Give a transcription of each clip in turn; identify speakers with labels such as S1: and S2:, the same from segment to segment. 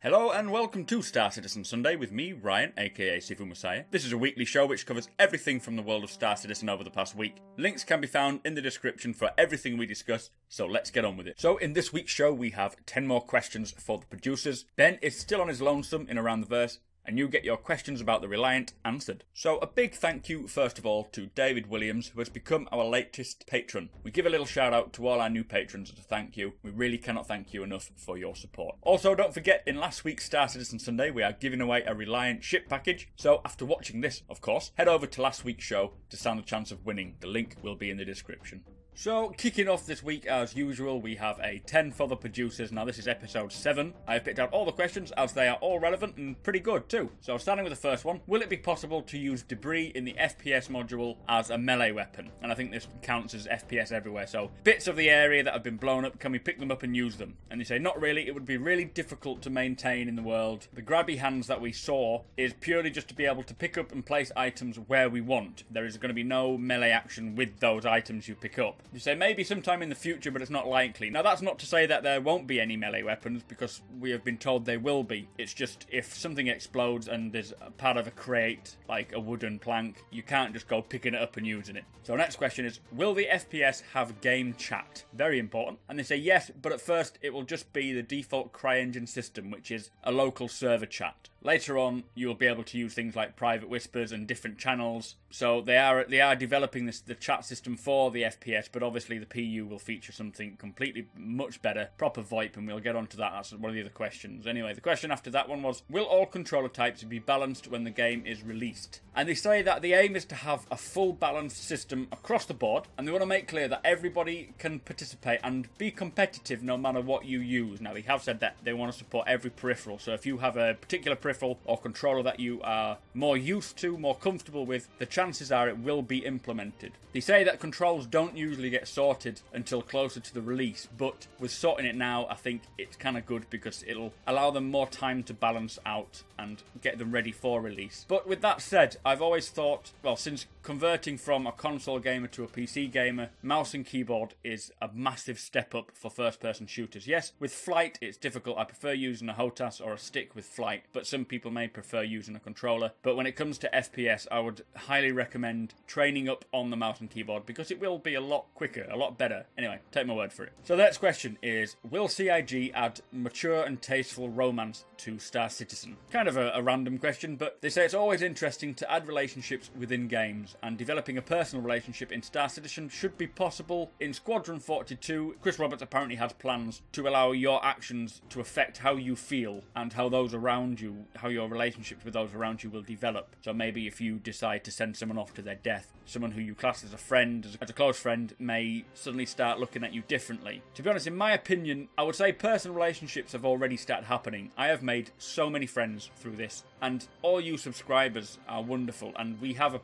S1: Hello and welcome to Star Citizen Sunday with me, Ryan, aka Sifu Messiah. This is a weekly show which covers everything from the world of Star Citizen over the past week. Links can be found in the description for everything we discuss, so let's get on with it. So in this week's show we have 10 more questions for the producers. Ben is still on his lonesome in Around the Verse, and you get your questions about the Reliant answered. So a big thank you first of all to David Williams, who has become our latest patron. We give a little shout out to all our new patrons as a thank you. We really cannot thank you enough for your support. Also, don't forget, in last week's Star Citizen Sunday we are giving away a Reliant ship package, so after watching this, of course, head over to last week's show to stand a chance of winning. The link will be in the description. So, kicking off this week as usual, we have a 10 for the producers. Now this is episode 7. I have picked out all the questions as they are all relevant and pretty good too. So starting with the first one, will it be possible to use debris in the FPS module as a melee weapon? And I think this counts as FPS everywhere, so bits of the area that have been blown up, can we pick them up and use them? And they say not really, it would be really difficult to maintain in the world. The grabby hands that we saw is purely just to be able to pick up and place items where we want. There is going to be no melee action with those items you pick up. You say maybe sometime in the future, but it's not likely. Now that's not to say that there won't be any melee weapons, because we have been told they will be. It's just if something explodes and there's a part of a crate, like a wooden plank, you can't just go picking it up and using it. So next question is, will the FPS have game chat? Very important. And they say yes, but at first it will just be the default CryEngine system, which is a local server chat. Later on, you will be able to use things like private whispers and different channels. So they are developing the chat system for the FPS, but obviously the PU will feature something completely much better, proper VoIP, and we'll get onto that. That's one of the other questions. Anyway, the question after that one was, will all controller types be balanced when the game is released? And they say that the aim is to have a full balanced system across the board, and they want to make clear that everybody can participate and be competitive no matter what you use. Now, they have said that they want to support every peripheral, so if you have a particular peripheral or controller that you are more used to, more comfortable with, the chances are it will be implemented. They say that controls don't usually get sorted until closer to the release, but with sorting it now, I think it's kind of good because it'll allow them more time to balance out and get them ready for release. But with that said, I've always thought, well, since converting from a console gamer to a PC gamer, mouse and keyboard is a massive step up for first-person shooters. Yes, with flight it's difficult. I prefer using a HOTAS or a stick with flight, but some people may prefer using a controller. But when it comes to FPS, I would highly recommend training up on the mouse and keyboard because it will be a lot quicker, a lot better. Anyway, take my word for it. So the next question is, will CIG add mature and tasteful romance to Star Citizen? Kind of a random question, but they say it's always interesting to add relationships within games, and developing a personal relationship in Star Citizen should be possible. In Squadron 42, Chris Roberts apparently has plans to allow your actions to affect how you feel and how those around you, how your relationships with those around you will develop. So maybe if you decide to send someone off to their death, someone who you class as a friend, as a close friend, may suddenly start looking at you differently. To be honest, in my opinion, I would say personal relationships have already started happening. I have made so many friends through this, and all you subscribers are wonderful, and we have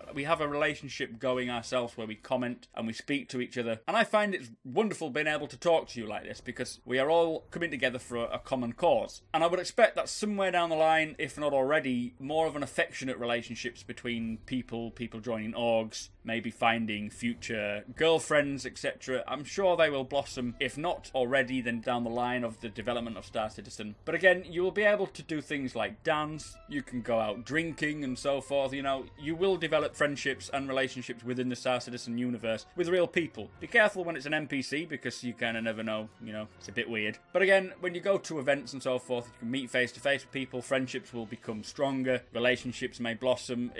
S1: a relationship going ourselves where we comment and we speak to each other, and I find it's wonderful being able to talk to you like this because we are all coming together for a common cause. And I would expect that somewhere down the line, if not already, more of an affectionate relationships between people joining orgs, maybe finding future girlfriends, etc. I'm sure they will blossom, if not already, then down the line of the development of Star Citizen. But again, you will be able to do things like dance, you can go out drinking and so forth, you know, you will develop friendships and relationships within the Star Citizen universe with real people. Be careful when it's an NPC because you kind of never know, you know, it's a bit weird. But again, when you go to events and so forth, you can meet face to face with people, friendships will become stronger, relationships may blossom.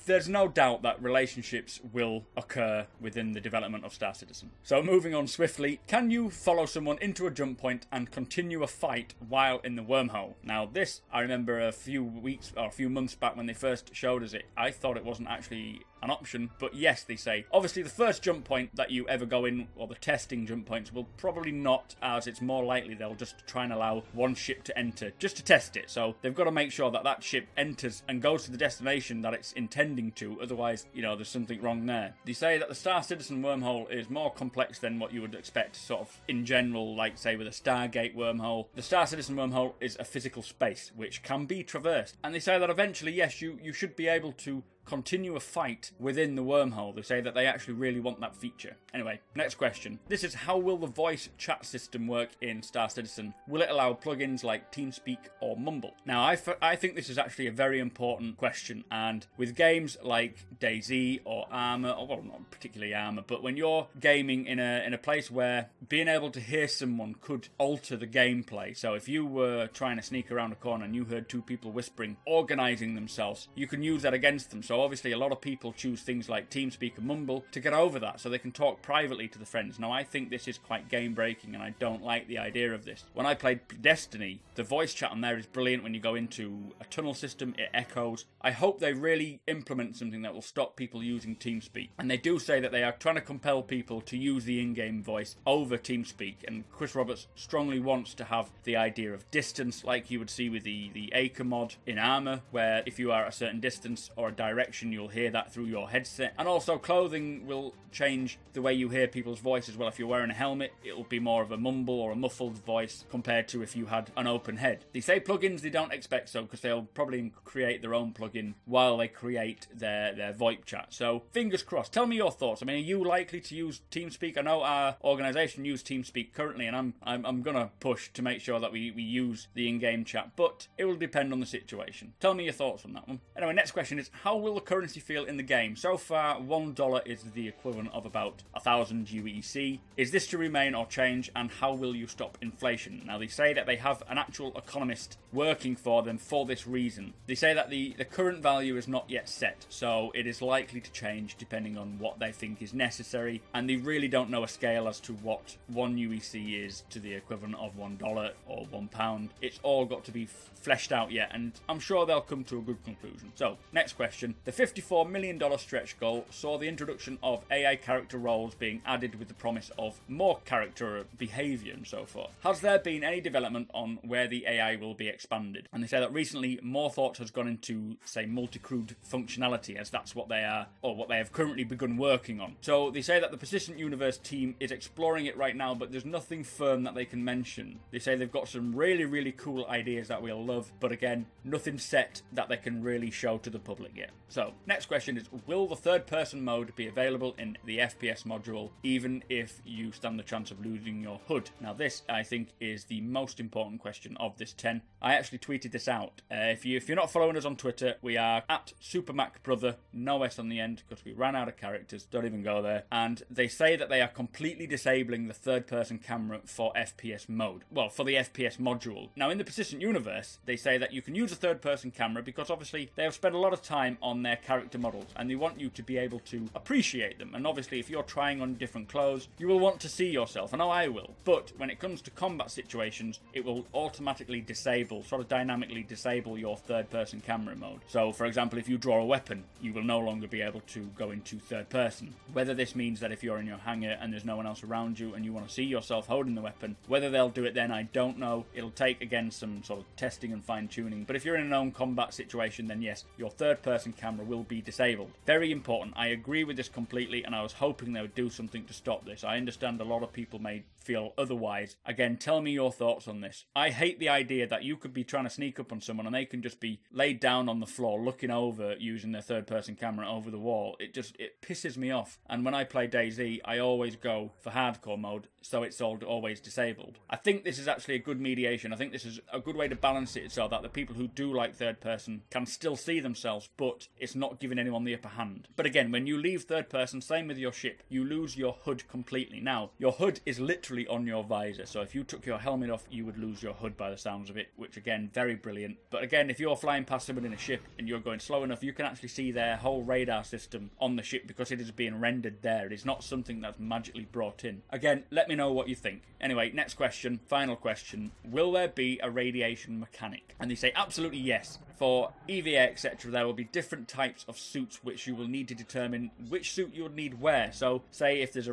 S1: There's no doubt that relationships will occur within the development of Star Citizen. So moving on swiftly, can you follow someone into a jump point and continue a fight while in the wormhole? Now this, I remember a few weeks or a few months back when they first showed us it, I thought it wasn't actually an option, but yes, they say. Obviously the first jump point that you ever go in, or the testing jump points, will probably not, as it's more likely they'll just try and allow one ship to enter, just to test it. So they've got to make sure that that ship enters and goes to the destination that it's intending to, otherwise, you know, there's something wrong there. They say that the Star Citizen wormhole is more complex than what you would expect, sort of in general, like say with a Stargate wormhole. The Star Citizen wormhole is a physical space which can be traversed, and they say that eventually, yes, you should be able to continue a fight within the wormhole. They say that they actually really want that feature. Anyway, next question. This is, how will the voice chat system work in Star Citizen? Will it allow plugins like TeamSpeak or Mumble? Now, I think this is actually a very important question, and with games like DayZ or Arma, or well, not particularly Arma, but when you're gaming in a place where being able to hear someone could alter the gameplay. So if you were trying to sneak around a corner and you heard two people whispering, organising themselves, you can use that against them. So obviously a lot of people choose things like TeamSpeak and Mumble to get over that, so they can talk privately to the friends. Now, I think this is quite game breaking, and I don't like the idea of this. When I played Destiny, the voice chat on there is brilliant. When you go into a tunnel system, it echoes. I hope they really implement something that will stop people using TeamSpeak. And they do say that they are trying to compel people to use the in-game voice over TeamSpeak, and Chris Roberts strongly wants to have the idea of distance, like you would see with the Acre mod in Arma, where if you are at a certain distance or a direction, you'll hear that through your headset. And also clothing will change the way you hear people's voice as well. If you're wearing a helmet, it'll be more of a mumble or a muffled voice compared to if you had an open head. They say plugins, they don't expect so, because they'll probably create their own plugin while they create their VoIP chat. So fingers crossed. Tell me your thoughts. I mean, are you likely to use TeamSpeak? I know our organisation use TeamSpeak currently, and I'm gonna push to make sure that we use the in-game chat, but it will depend on the situation. Tell me your thoughts on that one. Anyway, next question is, how will the currency feel in the game? So far, $1 is the equivalent of about 1,000 UEC. Is this to remain or change, and how will you stop inflation? Now, they say that they have an actual economist working for them for this reason. They say that the current value is not yet set, so it is likely to change depending on what they think is necessary, and they really don't know a scale as to what 1 UEC is to the equivalent of $1 or £1. It's all got to be fleshed out yet, and I'm sure they'll come to a good conclusion. So, next question. The $54 million stretch goal saw the introduction of AI character roles being added with the promise of more character behaviour and so forth. Has there been any development on where the AI will be expanded? And they say that recently more thought has gone into, say, multi-crewed functionality, as that's what they are, or what they have currently begun working on. So they say that the Persistent Universe team is exploring it right now, but there's nothing firm that they can mention. They say they've got some really, really cool ideas that we'll love, but again, nothing set that they can really show to the public yet. So, next question is, will the third-person mode be available in the FPS module, even if you stand the chance of losing your HUD? Now, this, I think, is the most important question of this 10. I actually tweeted this out. If you're not following us on Twitter, we are at SuperMacBrother, no S on the end, because we ran out of characters, don't even go there. And they say that they are completely disabling the third-person camera for FPS mode. Well, for the FPS module. Now, in the Persistent Universe, they say that you can use a third-person camera because obviously they have spent a lot of time on their character models, and they want you to be able to appreciate them. And obviously, if you're trying on different clothes, you will want to see yourself. I know I will. But when it comes to combat situations, it will automatically disable, sort of dynamically disable your third-person camera mode. So, for example, if you draw a weapon, you will no longer be able to go into third person. Whether this means that if you're in your hangar and there's no one else around you and you want to see yourself holding the weapon, whether they'll do it then, I don't know. It'll take, again, some sort of testing and fine-tuning. But if you're in a known combat situation, then yes, your third-person camera will be disabled. Very important. I agree with this completely, and I was hoping they would do something to stop this. I understand a lot of people may feel otherwise. Again, tell me your thoughts on this. I hate the idea that you could be trying to sneak up on someone and they can just be laid down on the floor looking over using their third-person camera over the wall. It pisses me off. And when I play DayZ, I always go for hardcore mode, so it's always disabled. I think this is actually a good mediation. I think this is a good way to balance it so that the people who do like third person can still see themselves, but it's not giving anyone the upper hand. But again, when you leave third person, same with your ship, you lose your HUD completely. Now, your HUD is literally on your visor, so if you took your helmet off, you would lose your HUD by the sounds of it, which again, very brilliant. But again, if you're flying past someone in a ship and you're going slow enough, you can actually see their whole radar system on the ship because it is being rendered there. It is not something that's magically brought in. Again, let me know what you think. Anyway, next question, final question. Will there be a radiation mechanic? And they say absolutely yes. For EVA, etc., there will be different types of suits which you will need to determine which suit you would need where. So, say if there's a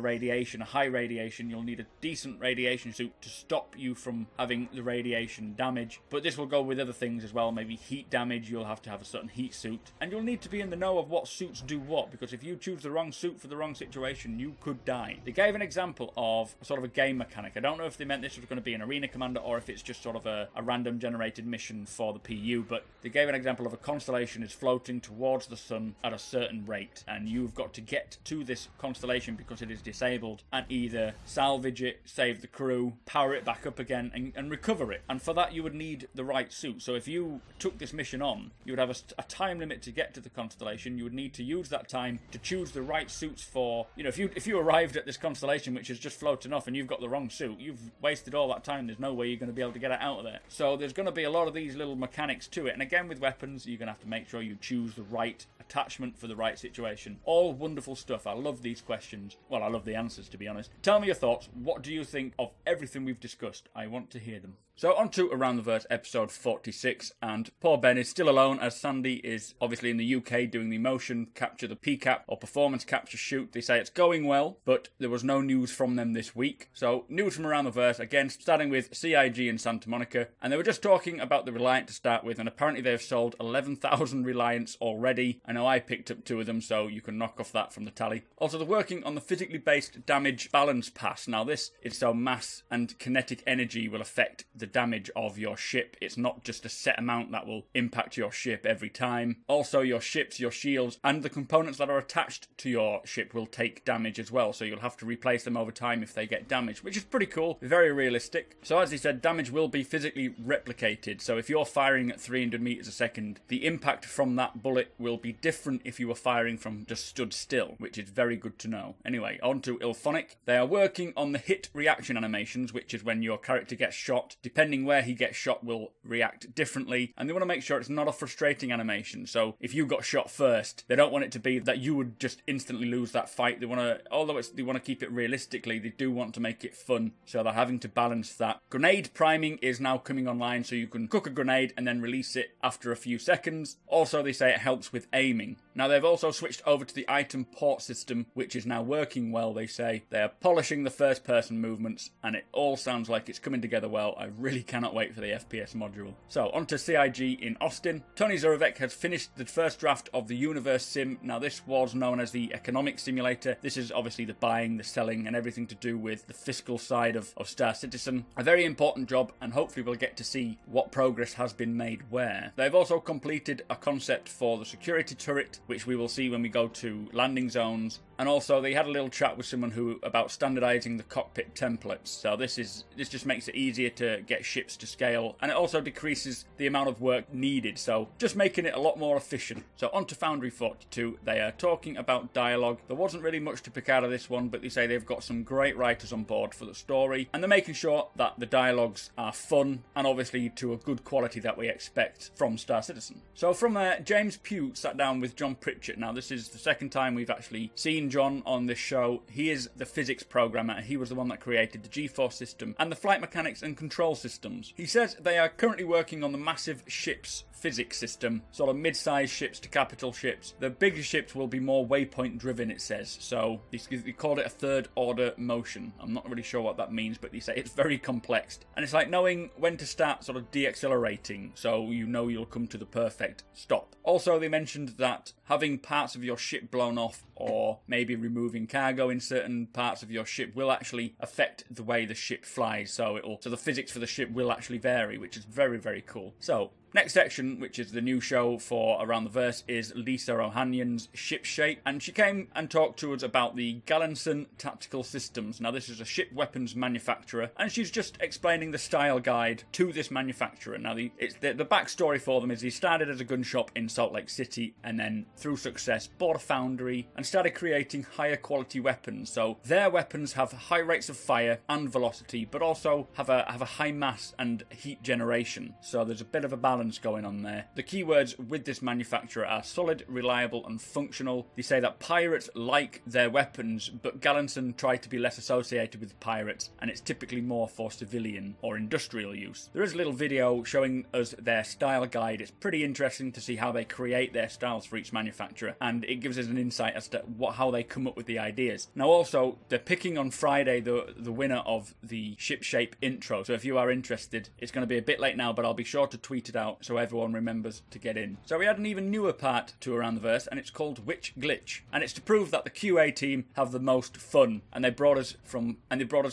S1: high radiation, you'll need a decent radiation suit to stop you from having the radiation damage, but this will go with other things as well. Maybe heat damage, you'll have to have a certain heat suit, and you'll need to be in the know of what suits do what, because if you choose the wrong suit for the wrong situation, you could die. They gave an example of sort of a game mechanic. I don't know if they meant this was going to be an arena commander or if it's just sort of a random generated mission for the PU, but they gave an example of a constellation is floating towards the sun at a certain rate, and you've got to get to this constellation because it is disabled and either salvage it, save the crew, power it back up again, and recover it. And for that you would need the right suit. So if you took this mission on, you would have a time limit to get to the constellation. You would need to use that time to choose the right suits for, you know, if you arrived at this constellation which is just floating off and you've got the wrong suit, you've wasted all that time. There's no way you're going to be able to get it out of there. So there's going to be a lot of these little mechanics to it. And again, with weapons, you're going to have to make sure you choose the right attachment for the right situation. All wonderful stuff. I love these questions. Well, I love the answers, to be honest. Tell me your thoughts. What do you think of everything we've discussed? I want to hear them. So on to Around the Verse episode 46, and poor Ben is still alone as Sandy is obviously in the UK doing the motion capture, the PCAP or performance capture shoot. They say it's going well, but there was no news from them this week. So news from Around the Verse, again starting with CIG in Santa Monica, and they were just talking about the Reliant to start with, and apparently they've sold 11,000 Reliants already. I know I picked up 2 of them, so you can knock off that from the tally. Also, they're working on the physically based damage balance pass. Now this is so mass and kinetic energy will affect the damage of your ship. It's not just a set amount that will impact your ship every time. Also, your ships, your shields, and the components that are attached to your ship will take damage as well, so you'll have to replace them over time if they get damaged, which is pretty cool, very realistic. So as he said, damage will be physically replicated, so if you're firing at 300 meters a second, the impact from that bullet will be different if you were firing from just stood still, which is very good to know. Anyway, on to Ilphonic. They are working on the hit reaction animations, which is when your character gets shot. Depending where he gets shot will react differently, and they want to make sure it's not a frustrating animation. So if you got shot first, they don't want it to be that you would just instantly lose that fight. They want to, although they want to keep it realistically, they do want to make it fun, so they're having to balance that. Grenade priming is now coming online, so you can cook a grenade and then release it after a few seconds. Also, they say it helps with aiming. Now, they've also switched over to the item port system, which is now working well, they say. They are polishing the first-person movements, and it all sounds like it's coming together well. I really cannot wait for the FPS module. So, on to CIG in Austin. Tony Zurovec has finished the first draft of the Universe Sim. Now, this was known as the Economic Simulator. This is obviously the buying, the selling, and everything to do with the fiscal side of Star Citizen. A very important job, and hopefully we'll get to see what progress has been made where. They've also completed a concept for the security turret, which we will see when we go to landing zones. And also, they had a little chat with someone about standardizing the cockpit templates. So this just makes it easier to get ships to scale, and it also decreases the amount of work needed. So just making it a lot more efficient. So on to Foundry 42. They are talking about dialogue. There wasn't really much to pick out of this one, but they say they've got some great writers on board for the story, and they're making sure that the dialogues are fun and obviously to a good quality that we expect from Star Citizen. So from there, James Pugh sat down with John Pritchett. Now this is the second time we've actually seen John on this show. He is the physics programmer. He was the one that created the G-force system and the flight mechanics and control systems. He says they are currently working on the massive ships physics system, sort of mid-sized ships to capital ships. The bigger ships will be more waypoint driven, it says. So they called it a third order motion. I'm not really sure what that means, but they say it's very complex. And it's like knowing when to start sort of deaccelerating, so you know you'll come to the perfect stop. Also, they mentioned that having parts of your ship blown off or maybe removing cargo in certain parts of your ship will actually affect the way the ship flies. So the physics for the ship will actually vary, which is very, very cool. So next section, which is the new show for Around the Verse, is Lisa Ohanian's Ship Shape, and she came and talked to us about the Galenson Tactical Systems. Now this is a ship weapons manufacturer, and she's just explaining the style guide to this manufacturer. Now the backstory for them is he started as a gun shop in Salt Lake City, and then through success bought a foundry and started creating higher quality weapons. So their weapons have high rates of fire and velocity, but also have a high mass and heat generation. So there's a bit of a balance balance going on there. The keywords with this manufacturer are solid, reliable and functional. They say that pirates like their weapons, but Galanson try to be less associated with pirates, and it's typically more for civilian or industrial use. There is a little video showing us their style guide. It's pretty interesting to see how they create their styles for each manufacturer, and it gives us an insight as to how they come up with the ideas. Now also, they're picking on Friday the winner of the ship shape intro, so if you are interested, it's going to be a bit late now, but I'll be sure to tweet it out so everyone remembers to get in. So we had an even newer part to Around the Verse, and it's called Which Glitch, and it's to prove that the QA team have the most fun, and they brought us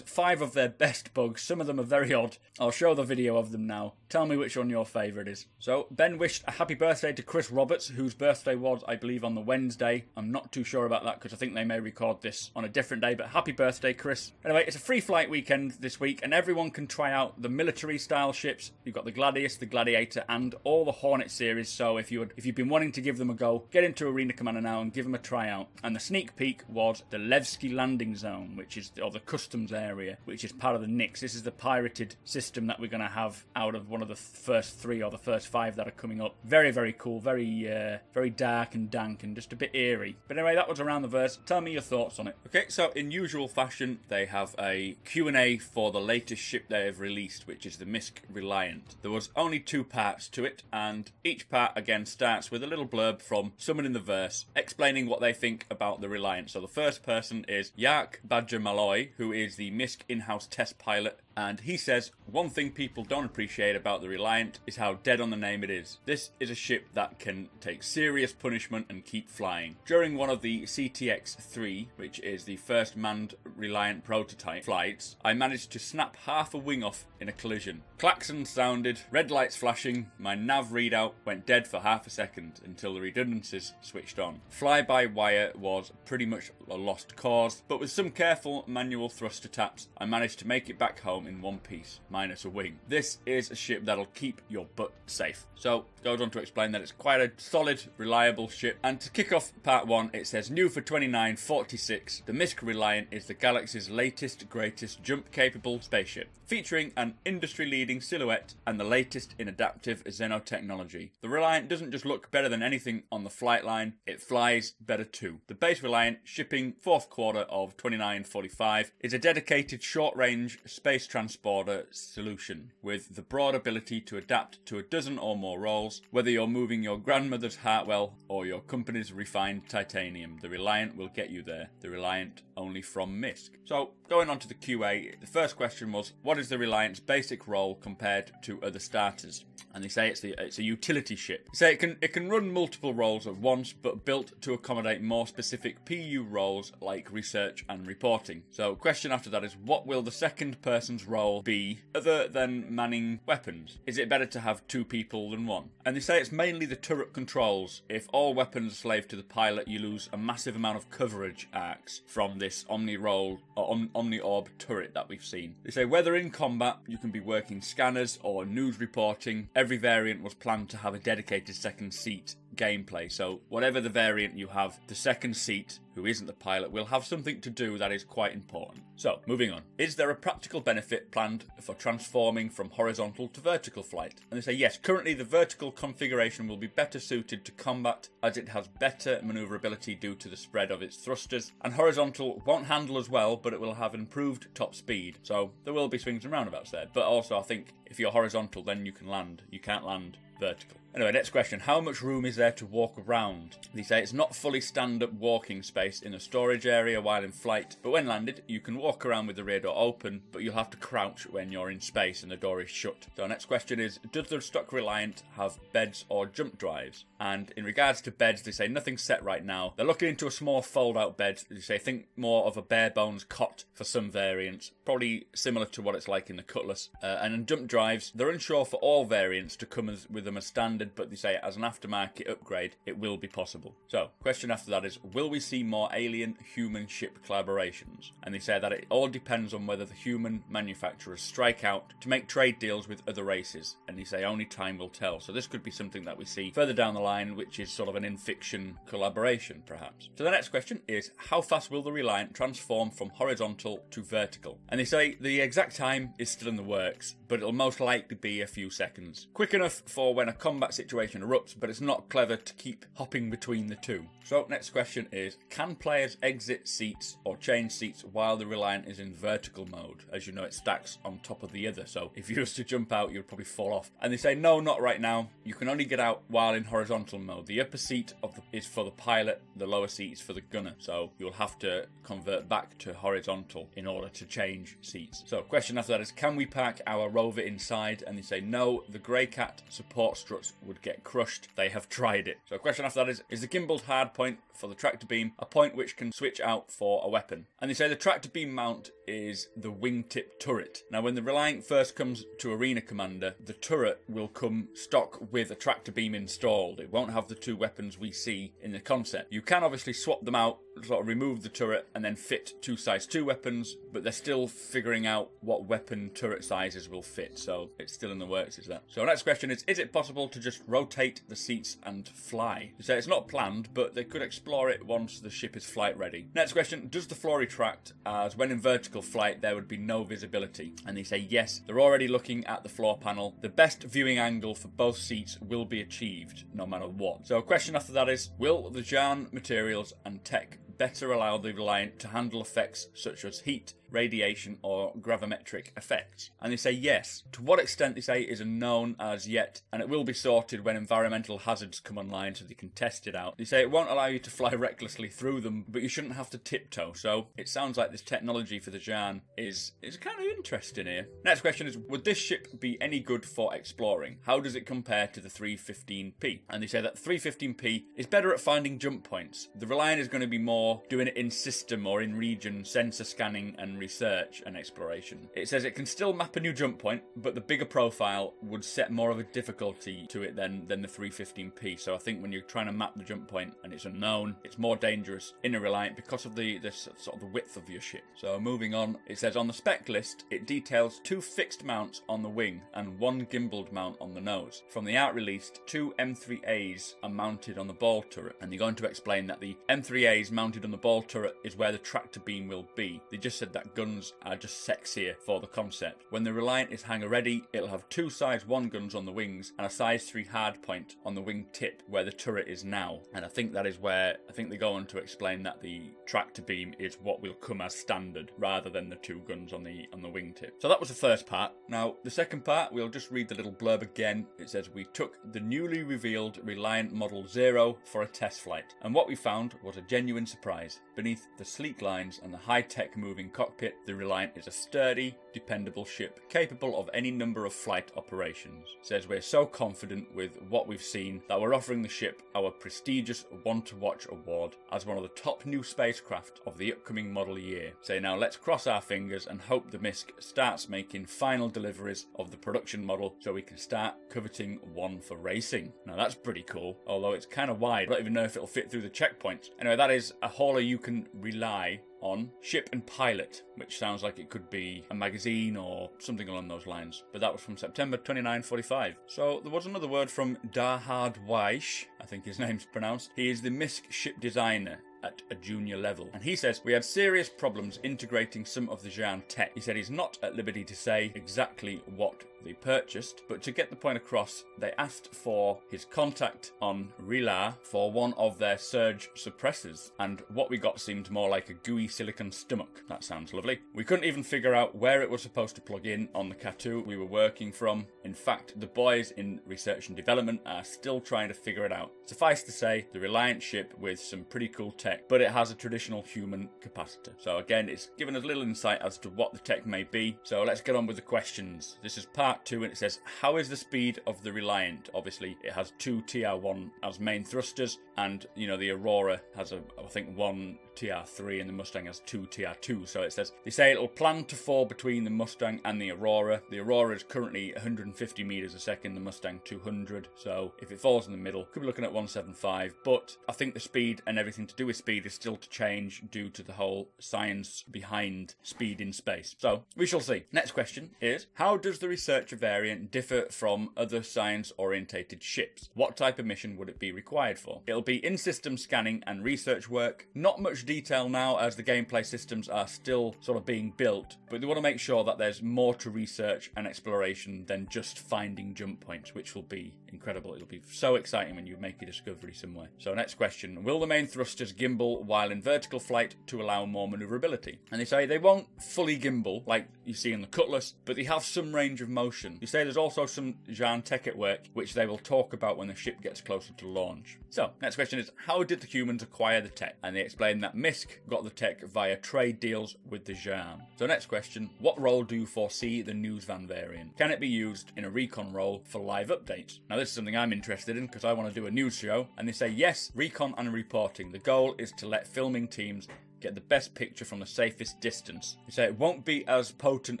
S1: 5 of their best bugs. Some of them are very odd. I'll show the video of them now. Tell me which one your favourite is. So Ben wished a happy birthday to Chris Roberts, whose birthday was, I believe, on the Wednesday. I'm not too sure about that because I think they may record this on a different day, but happy birthday, Chris. Anyway, it's a free flight weekend this week, and everyone can try out the military style ships. You've got the Gladius, the Gladiator, and all the Hornet series, so if you've been wanting to give them a go, get into Arena Commander now and give them a try out. And the sneak peek was the Levski Landing Zone, or the customs area, which is part of the NIX. This is the pirated system that we're going to have out of one of the first 3 or the first 5 that are coming up. Very, very cool, very dark and dank and just a bit eerie. But anyway, that was Around the Verse. Tell me your thoughts on it. Okay, so in usual fashion, they have a Q&A for the latest ship they have released, which is the MISC Reliant. There was only 2 parts to it, and each part again starts with a little blurb from someone in the verse explaining what they think about the Reliant. So the first person is Yark Badger Malloy, who is the MISC in-house test pilot, and he says, one thing people don't appreciate about the Reliant is how dead on the name it is. This is a ship that can take serious punishment and keep flying. During one of the CTX-3, which is the first manned Reliant prototype flights, I managed to snap half a wing off in a collision. Klaxons sounded, red lights flashing, my nav readout went dead for half a second until the redundancies switched on. Fly-by-wire was pretty much a lost cause, but with some careful manual thruster taps, I managed to make it back home in one piece, minus a wing. This is a ship that'll keep your butt safe. So, goes on to explain that it's quite a solid, reliable ship. And to kick off part 1, it says, new for 2946, the MISC Reliant is the galaxy's latest, greatest jump-capable spaceship, featuring an industry-leading silhouette and the latest in adaptive xenotechnology. The Reliant doesn't just look better than anything on the flight line, it flies better too. The base Reliant, shipping 4th quarter of 2945, is a dedicated short-range space transporter solution with the broad ability to adapt to a dozen or more roles, whether you're moving your grandmother's Hartwell or your company's refined titanium. The Reliant will get you there. The Reliant only from MISC. So, going on to the QA, the first question was, what is the Reliant's basic role compared to other starters? And they say it's a utility ship. They say it can run multiple roles at once, but built to accommodate more specific PU roles like research and reporting. So, question after that is, what will the second person's role be other than manning weapons? Is it better to have 2 people than 1? And they say it's mainly the turret controls. If all weapons are slave to the pilot, you lose a massive amount of coverage arcs from this omni-orb turret that we've seen. They say whether in combat you can be working scanners or news reporting, every variant was planned to have a dedicated second seat gameplay. So whatever the variant you have, the second seat, who isn't the pilot, will have something to do that is quite important. So, moving on. Is there a practical benefit planned for transforming from horizontal to vertical flight? And they say yes, currently the vertical configuration will be better suited to combat as it has better maneuverability due to the spread of its thrusters, and horizontal won't handle as well, but it will have improved top speed. So there will be swings and roundabouts there, but also I think if you're horizontal then you can land. You can't land vertical. Anyway, next question. How much room is there to walk around? They say it's not fully stand-up walking space in the storage area while in flight, but when landed, you can walk around with the rear door open, but you'll have to crouch when you're in space and the door is shut. So next question is, does the stock Reliant have beds or jump drives? And in regards to beds, they say nothing's set right now. They're looking into a small fold-out bed. They say think more of a bare-bones cot for some variants, probably similar to what it's like in the Cutlass. And in jump drives, they're unsure for all variants to come with them as standard, but they say as an aftermarket upgrade, it will be possible. So, question after that is, will we see more alien human-ship collaborations, and they say that it all depends on whether the human manufacturers strike out to make trade deals with other races, and they say only time will tell. So this could be something that we see further down the line, which is sort of an in-fiction collaboration, perhaps. So the next question is, how fast will the Reliant transform from horizontal to vertical? And they say the exact time is still in the works, but it'll most likely be a few seconds. Quick enough for when a combat situation erupts, but it's not clever to keep hopping between the two. So next question is, can players exit seats or change seats while the Reliant is in vertical mode? As you know, it stacks on top of the other, so if you was to jump out, you'd probably fall off. And they say, no, not right now. You can only get out while in horizontal mode. The upper seat is for the pilot, the lower seat is for the gunner, so you'll have to convert back to horizontal in order to change seats. So question after that is, can we park our rover inside? And they say, no, the Grey Cat support struts would get crushed. They have tried it. So question after that is the gimbaled hard point for the tractor beam a point which can switch out for a weapon? And they say the tractor beam mount is the wingtip turret. Now when the Reliant first comes to Arena Commander, the turret will come stock with a tractor beam installed. It won't have the two weapons we see in the concept. You can obviously swap them out, sort of remove the turret and then fit two size 2 weapons, but they're still figuring out what weapon turret sizes will fit, so it's still in the works, is that? So next question is it possible to just rotate the seats and fly? They say it's not planned, but they could explore it once the ship is flight ready. Next question, does the floor retract, as when in vertical flight there would be no visibility? And they say yes, they're already looking at the floor panel. The best viewing angle for both seats will be achieved no matter what. So a question after that is, will the Jan materials and tech better allow the Reliant to handle effects such as heat, radiation or gravimetric effects? And they say yes. To what extent, they say, is unknown as yet, and it will be sorted when environmental hazards come online so they can test it out. They say it won't allow you to fly recklessly through them, but you shouldn't have to tiptoe. So it sounds like this technology for the Jan is kind of interesting here. Next question is, would this ship be any good for exploring? How does it compare to the 315p? And they say that 315p is better at finding jump points. The Reliant is going to be more doing it in system or in region sensor scanning and research and exploration. It says it can still map a new jump point, but the bigger profile would set more of a difficulty to it than the 315p. So I think when you're trying to map the jump point and it's unknown, it's more dangerous in a Reliant because of the sort of the width of your ship. So moving on, it says on the spec list, it details 2 fixed mounts on the wing and 1 gimbaled mount on the nose. From the out released, 2 M3As are mounted on the ball turret, and they're going to explain that the M3As mounted on the ball turret is where the tractor beam will be. They just said that guns are just sexier for the concept. When the Reliant is hangar ready, it'll have 2 size 1 guns on the wings and a size 3 hard point on the wing tip where the turret is now. And I think that is where, I think they go on to explain that the tractor beam is what will come as standard rather than the 2 guns on the wing tip. So that was the first part. Now the second part, we'll just read the little blurb again. It says, we took the newly revealed Reliant Model 0 for a test flight, and what we found was a genuine surprise. Beneath the sleek lines and the high-tech moving cockpit, the Reliant is a sturdy, dependable ship capable of any number of flight operations. It says we're so confident with what we've seen that we're offering the ship our prestigious One to Watch award as one of the top new spacecraft of the upcoming model year. So now let's cross our fingers and hope the MISC starts making final deliveries of the production model so we can start coveting one for racing. Now that's pretty cool, although it's kind of wide. I don't even know if it'll fit through the checkpoints. Anyway, that is a hauler you can rely on, ship and pilot, which sounds like it could be a magazine or something along those lines. But that was from September 2945. So there was another word from Darhard Weish, I think his name's pronounced. He is the MISC ship designer at a junior level, and he says we had serious problems integrating some of the Jan tech. He said he's not at liberty to say exactly what they purchased, but to get the point across, they asked for his contact on Reliant for one of their surge suppressors, and what we got seemed more like a gooey silicon stomach. That sounds lovely. We couldn't even figure out where it was supposed to plug in on the Katu we were working from. In fact, the boys in research and development are still trying to figure it out. Suffice to say, the Reliant ship with some pretty cool tech, but it has a traditional human capacitor. So again, it's given us a little insight as to what the tech may be. So let's get on with the questions. This is part part 2, and it says, how is the speed of the Reliant? Obviously, it has 2 TR1 as main thrusters, and, you know, the Aurora has, I think, 1 TR3, and the Mustang has 2 TR2. So it says, they say it'll plan to fall between the Mustang and the Aurora. The Aurora is currently 150 meters a second, the Mustang 200. So if it falls in the middle, could be looking at 175. But I think the speed and everything to do with speed is still to change due to the whole science behind speed in space. So we shall see. Next question is, how does the Researcher variant differ from other science-orientated ships? What type of mission would it be required for? It'll be in-system scanning and research work. Not much detail now, as the gameplay systems are still sort of being built, but they want to make sure that there's more to research and exploration than just finding jump points, which will be incredible. It'll be so exciting when you make a discovery somewhere. So next question, will the main thrusters gimbal while in vertical flight to allow more maneuverability? And they say they won't fully gimbal like you see in the Cutlass, but they have some range of motion. You say there's also some Jean tech at work, which they will talk about when the ship gets closer to launch. So next question is, how did the humans acquire the tech? And they explain that MISC got the tech via trade deals with the Jean. So next question, what role do you foresee the news van variant? Can it be used in a recon role for live updates? Now this is something I'm interested in because I want to do a news show, and they say yes, recon and reporting. The goal is to let filming teams get the best picture from the safest distance. You say it won't be as potent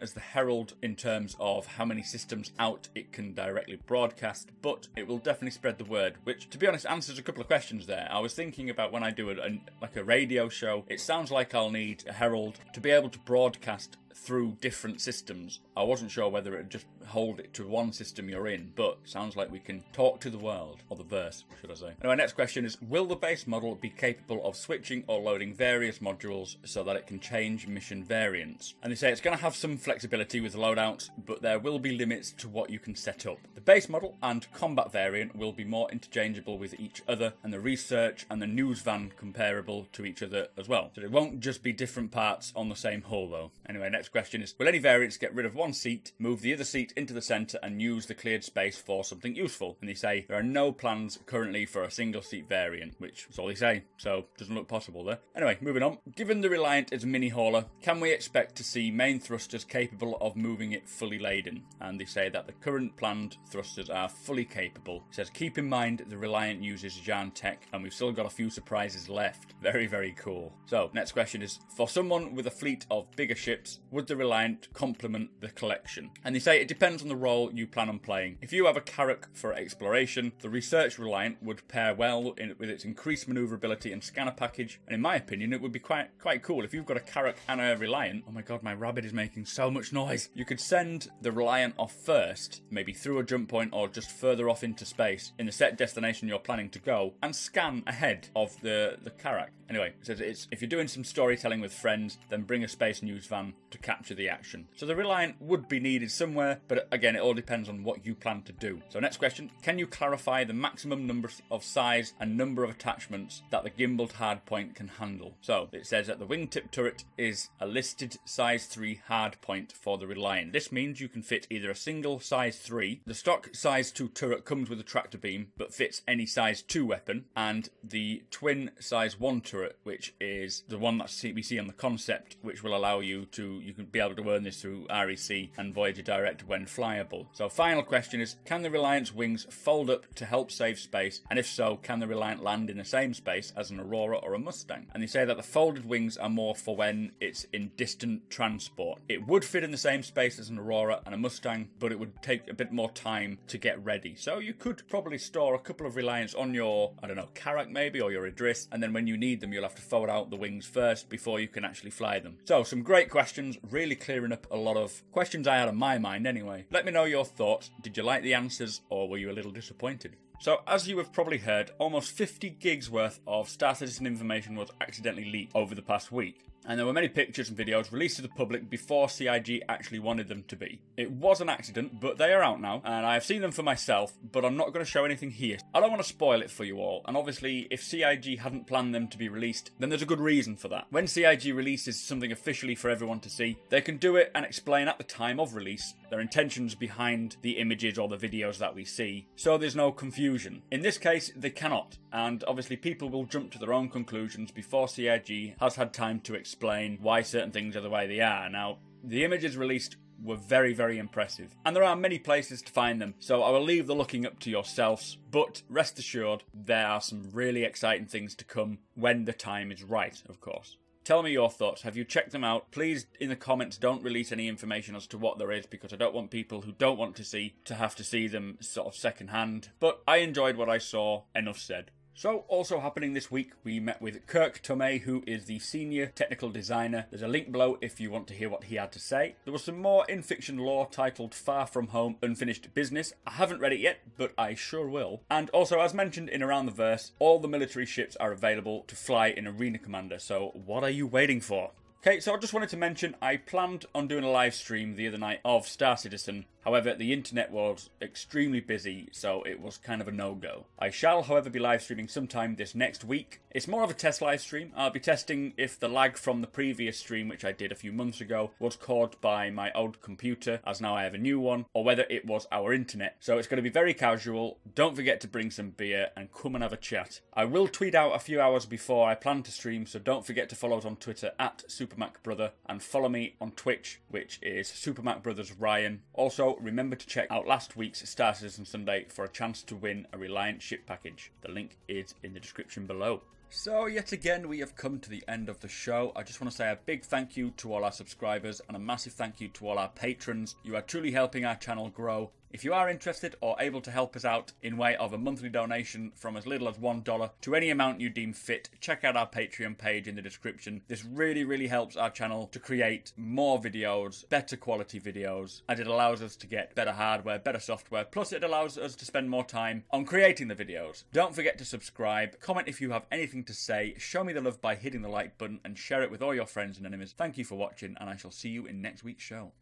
S1: as the Herald in terms of how many systems out it can directly broadcast, but it will definitely spread the word, which, to be honest, answers a couple of questions there. I was thinking about when I do a radio show, it sounds like I'll need a Herald to be able to broadcast through different systems. I wasn't sure whether it would just hold it to one system you're in, but sounds like we can talk to the world, or the verse, should I say. Anyway, next question is, will the base model be capable of switching or loading various modules so that it can change mission variants? And they say it's going to have some flexibility with loadouts, but there will be limits to what you can set up. The base model and combat variant will be more interchangeable with each other, and the research and the news van comparable to each other as well. So it won't just be different parts on the same hull though. Anyway, next question is, will any variants get rid of one seat, move the other seat into the centre and use the cleared space for something useful? And they say there are no plans currently for a single seat variant, which is all they say, so doesn't look possible there. Anyway, moving on. Given the Reliant is a mini hauler, can we expect to see main thrusters capable of moving it fully laden? And they say that the current planned thrusters are fully capable. It says keep in mind the Reliant uses Jean tech and we've still got a few surprises left. Very, very cool. So next question is, for someone with a fleet of bigger ships, would the Reliant complement the collection? And they say it depends on the role you plan on playing. If you have a Carrack for exploration, the Research Reliant would pair well with its increased manoeuvrability and scanner package, and in my opinion it would be quite cool if you've got a Carrack and a Reliant. Oh my god, my rabbit is making so much noise. You could send the Reliant off first, maybe through a jump point or just further off into space in the set destination you're planning to go, and scan ahead of the Carrack. Anyway, it says if you're doing some storytelling with friends, then bring a space news van to capture the action. So the Reliant would be needed somewhere, but again, it all depends on what you plan to do. So next question, can you clarify the maximum number of size and number of attachments that the gimbaled hardpoint can handle? So it says that the wingtip turret is a listed size 3 hardpoint for the Reliant. This means you can fit either a single size 3, the stock size 2 turret comes with a tractor beam, but fits any size 2 weapon, and the twin size 1 turret, which is the one that we see on the concept, which will allow you can be able to earn this through REC and Voyager Direct when flyable. So final question is, can the Reliant's wings fold up to help save space? And if so, can the Reliant land in the same space as an Aurora or a Mustang? And they say that the folded wings are more for when it's in distant transport. It would fit in the same space as an Aurora and a Mustang, but it would take a bit more time to get ready. So you could probably store a couple of Reliants on your, I don't know, Carrack maybe, or your Idris, and then when you need them, you'll have to fold out the wings first before you can actually fly them. So some great questions, really clearing up a lot of questions I had on my mind anyway. Let me know your thoughts. Did you like the answers, or were you a little disappointed? So, as you have probably heard, almost 50 gigs worth of Star Citizen information was accidentally leaked over the past week. And there were many pictures and videos released to the public before CIG actually wanted them to be. It was an accident, but they are out now, and I have seen them for myself, but I'm not going to show anything here. I don't want to spoil it for you all, and obviously if CIG hadn't planned them to be released, then there's a good reason for that. When CIG releases something officially for everyone to see, they can do it and explain at the time of release their intentions behind the images or the videos that we see, so there's no confusion. In this case, they cannot, and obviously people will jump to their own conclusions before CIG has had time to explain why certain things are the way they are. Now, the images released were very, very impressive. And there are many places to find them, so I will leave the looking up to yourselves, but rest assured there are some really exciting things to come when the time is right, of course. Tell me your thoughts. Have you checked them out? Please, in the comments, don't release any information as to what there is, because I don't want people who don't want to see to have to see them sort of secondhand. But I enjoyed what I saw. Enough said. So, also happening this week, we met with Kirk Tomei, who is the senior technical designer. There's a link below if you want to hear what he had to say. There was some more in-fiction lore titled Far From Home Unfinished Business. I haven't read it yet, but I sure will. And also, as mentioned in Around the Verse, all the military ships are available to fly in Arena Commander, so what are you waiting for? Okay, so I just wanted to mention, I planned on doing a live stream the other night of Star Citizen. However, the internet was extremely busy, so it was kind of a no-go. I shall, however, be live streaming sometime this next week. It's more of a test live stream. I'll be testing if the lag from the previous stream, which I did a few months ago, was caused by my old computer, as now I have a new one, or whether it was our internet. So it's going to be very casual. Don't forget to bring some beer and come and have a chat. I will tweet out a few hours before I plan to stream, so don't forget to follow us on Twitter at SuperMacBrother, and follow me on Twitch, which is SuperMacBrothers Ryan. Also, remember to check out last week's Star Citizen Sunday for a chance to win a Reliant ship package. The link is in the description below. So yet again we have come to the end of the show. I just want to say a big thank you to all our subscribers and a massive thank you to all our patrons. You are truly helping our channel grow. If you are interested or able to help us out in way of a monthly donation from as little as $1 to any amount you deem fit, check out our Patreon page in the description. This really, really helps our channel to create more videos, better quality videos, and it allows us to get better hardware, better software, plus it allows us to spend more time on creating the videos. Don't forget to subscribe, comment if you have anything to say, show me the love by hitting the like button, and share it with all your friends and enemies. Thank you for watching, and I shall see you in next week's show.